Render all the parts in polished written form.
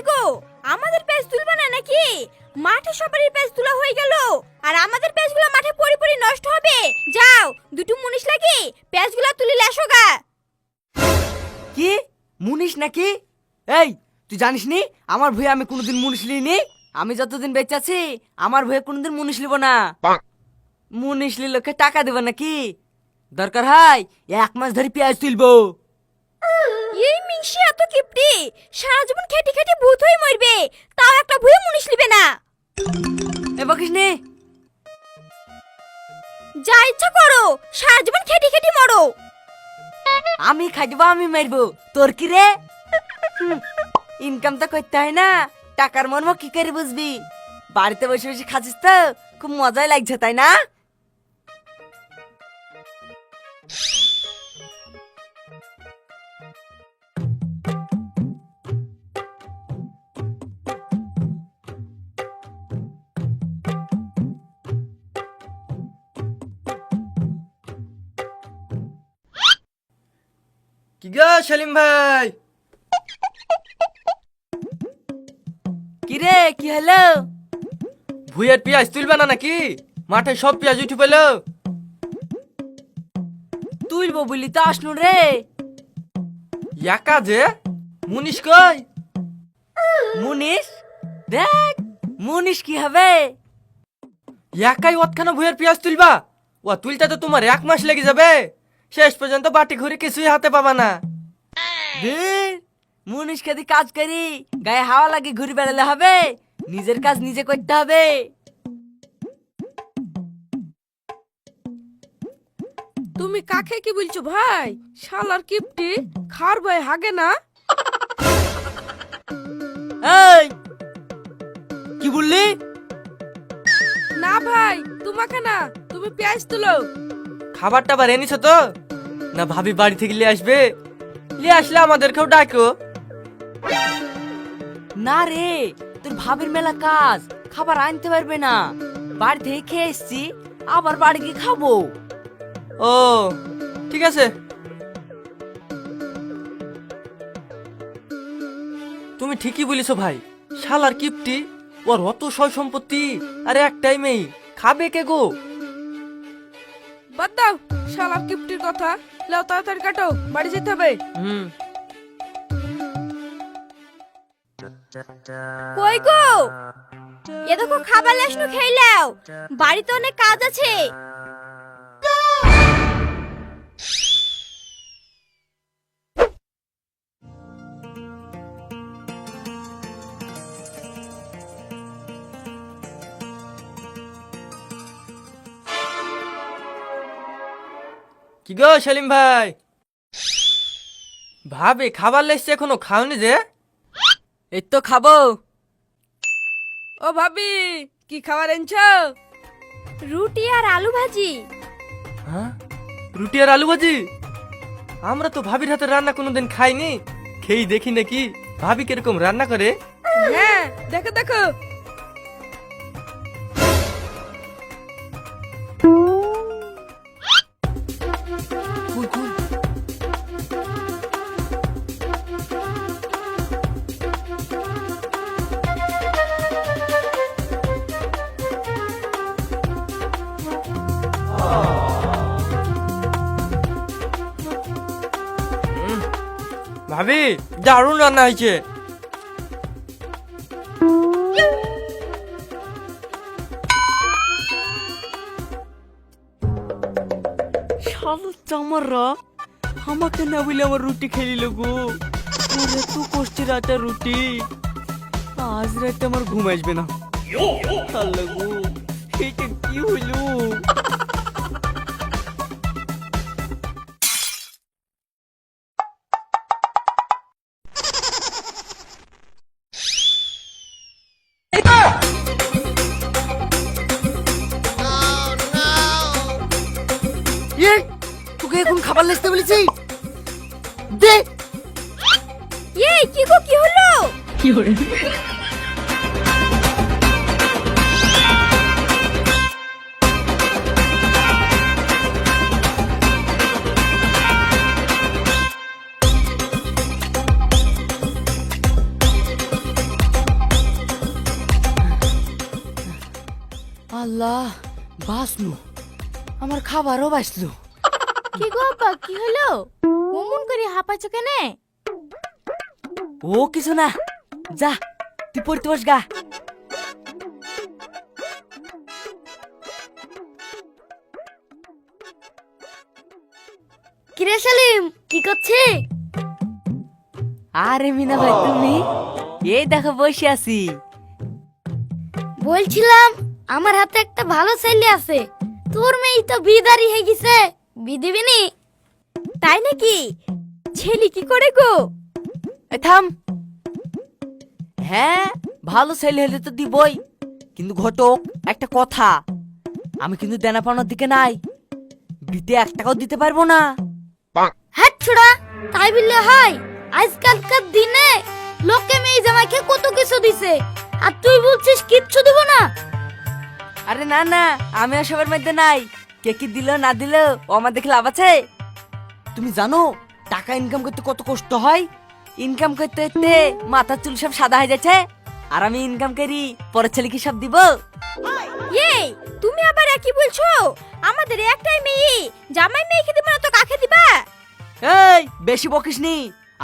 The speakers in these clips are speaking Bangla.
গো, আমাদের পেঁয়াজ তুলবে না নাকি? মাঠে সবারই পেঁয়াজ তোলা হয়ে গেল, আর আমাদের পেঁয়াজগুলো মাঠে পড়ে পড়ে নষ্ট হবে। যাও, দুটো মুনিশ লাগি পেঁয়াজগুলো তুলে লেসো গা। কি মুনিশ নাকি? এই তুই জানিস নি আমার ভয়ে আমি কোনোদিন মুনিশ লিনি। আমি যতদিন বেঁচে আছি আমার ভয়ে কোনোদিন মুনিশ লিব না। মুনিশ লিলোকে টাকা দেব নাকি? দরকার হয় 1 মাস ধরে পেঁয়াজ তুলবো। এই মিংসি এত কিপটি, সারা জীবন খেটে খেটে ভূত হয়ে মরবে, তাও একটা ভুয়ে মুনিশ লিবে না। এ বকিস নে। যা ইচ্ছা করো, সারা জীবন খেটে খেটে মরো। আমি খাইবো আমি মারবো, তোর কি রে? ইনকাম তো করতে হয় না, টাকার মর্ম কি করে বুঝবি? বাড়িতে বসে বসে খাচ্ছিস তো খুব মজাই লাগছে তাই না? কি গো সেলিম ভাই? কি রে কি হলো? ভুইয়ের পেঁয়াজ তুলবে না নাকি? মাঠে সব পেঁয়াজ উঠে পেল। তুলবো বলি তো আসনু রে। একা যে মুনিশ কই? মুনিশ দেখ, মুনিশ কি হবে? একাই অতখানা ভুইয়ের পেঁয়াজ তুলবা? ও তুলতে তো তোমার 1 মাস লেগে যাবে। শেষ পর্যন্ত বাটি ঘুরে কিছুই হাতে পাবা না। মুনিশ কাদি কাজ করি গায়ে হাওয়া লাগে ঘুরে বেড়ালে হবে? নিজের কাজ নিজে করতে হবে। তুমি কাকে কি বলছো ভাই? শালার কিপটি, খার ভাই হাগে না। এই কি বললি? না ভাই, তোমাকে না, তুমি পেঁয়াজ তুলো। খাবার টাবার এনেছো তো? না ভাবি বাড়ি থেকে নিয়ে আসবে? নিয়ে আসলে আমাদেরকেও ডাকো। না রে, তোর ভাবির মেলা কাজ, খাবার আনতে পারবে না। বাড়ি থেকে খেয়ে এসছি, আবার বাড়ি গিয়ে খাবো। ও ঠিক আছে। তুমি ঠিকই বলিছো ভাই, শালার কিপটি, ওর অত সয় সম্পত্তি আর একটাই মেয়ে, খাবে কে গো? বাদ দাও শালার কিপটির কথা। লাও তাড়াতাড়ি কাটো, বাড়ি যেতে হবে। কই গো, এ দেখো খাবার লেসনো খেইলাও, বাড়িতে অনেক কাজ আছে। কি গো সেলিম ভাই? ভাবে খাবার লেসছে এখনো খাওনি যে? এই তো খাবো। ও ভাবি, কি খাবার এনেছো? রুটি আর আলু ভাজি। হ্যাঁ, রুটি আর আলু ভাজি? আমরা তো ভাবির হাতে রান্না কোনোদিন খাইনি, খেয়ে দেখি নাকি ভাবি কিরকম রান্না করে। হ্যাঁ, দেখো দেখো। কুল কুল। ভাবি দারুণ রান্না হয়েছে। শালা চামাররা আমাকে না বলে আমার রুটি খেলিল গো। ওরে তো কষ্টের আটা রুটি, আজ রাতে আমার ঘুম আসবে না। আল্লাহ গো, এটা কি হলো? তোকে এখন খাবার লেসতে বলেছি, দে। এই কি গো, কি হলো? আল্লাহ, বাঁচলো, আমার খাবারও বাঁচলো। কি গো আপা, কি হলো? অমন করে হাঁপাচ্ছ কেনে? ও কিছু না, যা তুই পড়তে বস গা। কিরে সেলিম, কি করছে? আরে মিনা ভাই, তুমি? এই দেখো বসে আছি। বলছিলাম আমার হাতে একটা ভালো ছেলে আছে, তোর মেয়ে তো বিদারি হয়ে গেছে, বি দিবি নি? তাই নাকি? ছেলে কি করে গো? এই থাম। হ্যাঁ, ভালো ছেলে হলে তো দিবই, কিন্তু ঘটক একটা কথা, আমি কিন্তু দেনা পাওনার দিকে নাই, বিতে 1 টাকাও দিতে পারবো না। হ্যাঁ ছোড়া, তাই বললে হয়? আজকালকার দিনে লোকে মেয়ে জামাইকে কত কিছু দিছে, আর তুই বলছিস কিচ্ছু দিব না? আরে না না, আমি সবার মধ্যে নাই, কে কি দিল না দিল ও আমার দেখে লাভ আছে? তুমি জানো টাকা ইনকাম করতে কত কষ্ট হয়? ইনকাম করতে করতে মাথার চুল সব সাদা হয়ে যাচ্ছে, আর আমি ইনকাম করি পরের ছেলে কি সব দিব? এই তুমি আবার কি বলছো? আমাদের একটাই মেয়ে, জামাই মেয়েকে দিব না তো কাকে দিবা? এই বেশি বকিস নি,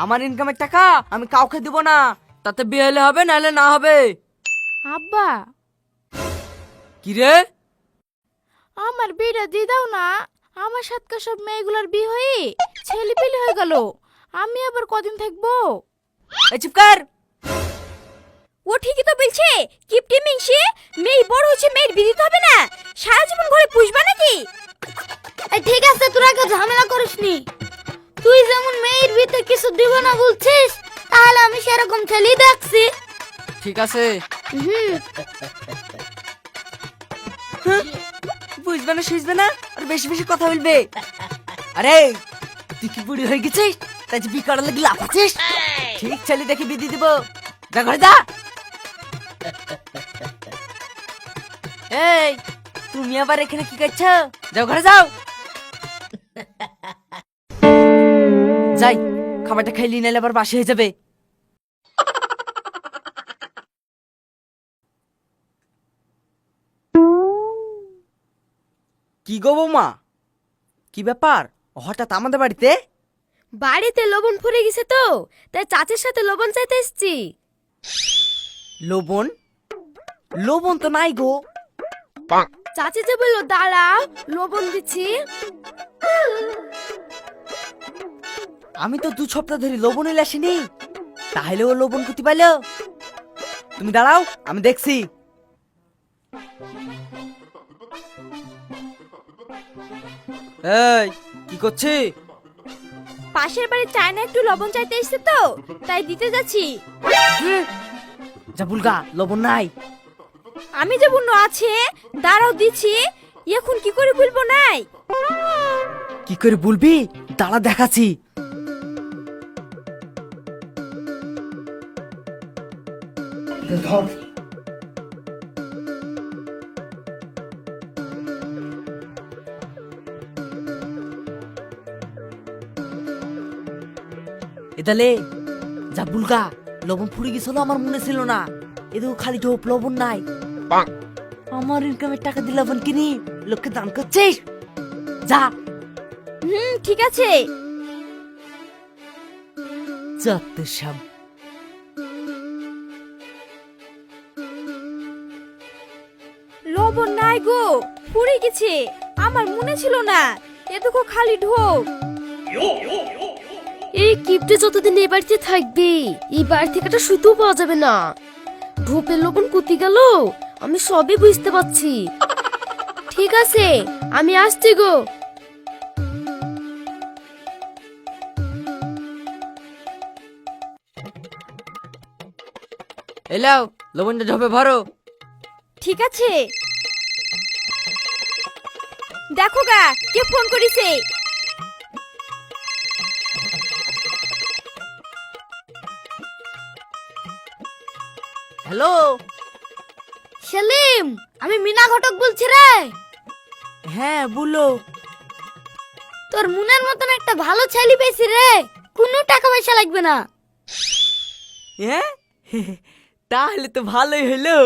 আমার ইনকামের টাকা আমি কাউকে দিব না, তাতে বিয়ে হলে হবে নাহলে না হবে। আব্বা, কি রে? আমার বিয়েটা দিয়ে দাও না, আমার সাথে সব মেয়েগুলোর বিয়ে হয়ে ছেলে পেলে হয়ে গেল, আমি আবার কদিন থাকবো? এই চুপ কর। ও ঠিকই তো বলছে, কিপটি মিংসি, মেয়ে বড় হচ্ছে, মেয়ের বিয়ে দিতে হবে না, সারা জীবন ঘরে পুষবা নাকি? ঠিক আছে, তোরা কেউ ঝামেলা করিসনি, তুই যেমন মেয়ের বিয়েতে কিছু দিব না বলছিস, তাহলে আমি সেরকম ছেলেই দেখছি। ঠিক আছে, বুঝবে না সুঝবে না, আর বেশি বেশি কথা বলবে। আরে তুই কি বুড়ি হয়ে গেছিস তাই যে বিয়ে করার লাগি লাফাচ্ছিস? ঠিক ছেলে দেখে বিয়ে দিয়ে দিব, যা ঘরে যা। এই তুমি আবার এখানে কি করছো? যাও ঘরে যাও। যাই, খাবারটা খাইলি নাইলে আবার বাসি হয়ে যাবে। কি গো বৌমা, কি ব্যাপার হঠাৎ আমাদের বাড়িতে? বাড়িতে লবণ ফুরে গেছে তো, তাই চাচির সাথে লবণ চাইতে এসেছি। লবণ? লবণ তো নাই গো। চাচি যে বললো দাঁড়াও লবণ দিচ্ছি। আমি তো 2 সপ্তাহ ধরে লবণ এলে আসিনি, তাহলে ও লবণ কুতি পাইলো? তুমি দাঁড়াও, আমি দেখছি। এই কি করছি? পাশের বাড়ির চায়না একটু লবণ চাইতে এসেছে তো, তাই দিতে যাচ্ছি। যা বুলগা, লবণ নাই। আমি যে বন্য আছে, দাঁড়াও দিচ্ছি, এখন কি করে বলবো নাই? কি করে বলবি? দাঁড়া দেখাচ্ছি। ধর। এদালে যা বুলগা, লবণ ফুড়ে গেছিল, আমার মনে ছিল না, এদিকে খালি ঢোপ লবণ নাই। আমার ইনকামের টাকা দিয়ে লবণ কিনি, লোককে দান করছিস? যা। ঠিক আছে। যত সব। লবণ নাই গো, ফুরে গেছে, আমার মনে ছিল না, এদিকে খালি ঢোক। এই কিপটে যতদিন এই বাড়িতে থাকবে, এই বাড়ি থেকে একটা সুতোও পাওয়া যাবে না। ঢোপের লবণ কুতি গেল, আমি সবই বুঝতে পারছি। ঠিক আছে, আমি আসছি গো। এলাও, লবণটা ঢোপে ভরো। ঠিক আছে। দেখো গা, কে ফোন করিছে? হ্যালো সেলিম, আমি মিনা ঘটক বলছি রে। হ্যাঁ বলো। তোর মনের মতন একটা ভালো ছেলে পেয়েছি রে, কোনো টাকা পয়সা লাগবে না। হ্যাঁ তাহলে তো ভালোই হলো।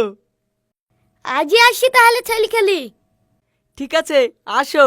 আজই আসি তাহলে ছেলে খেলি। ঠিক আছে আসো।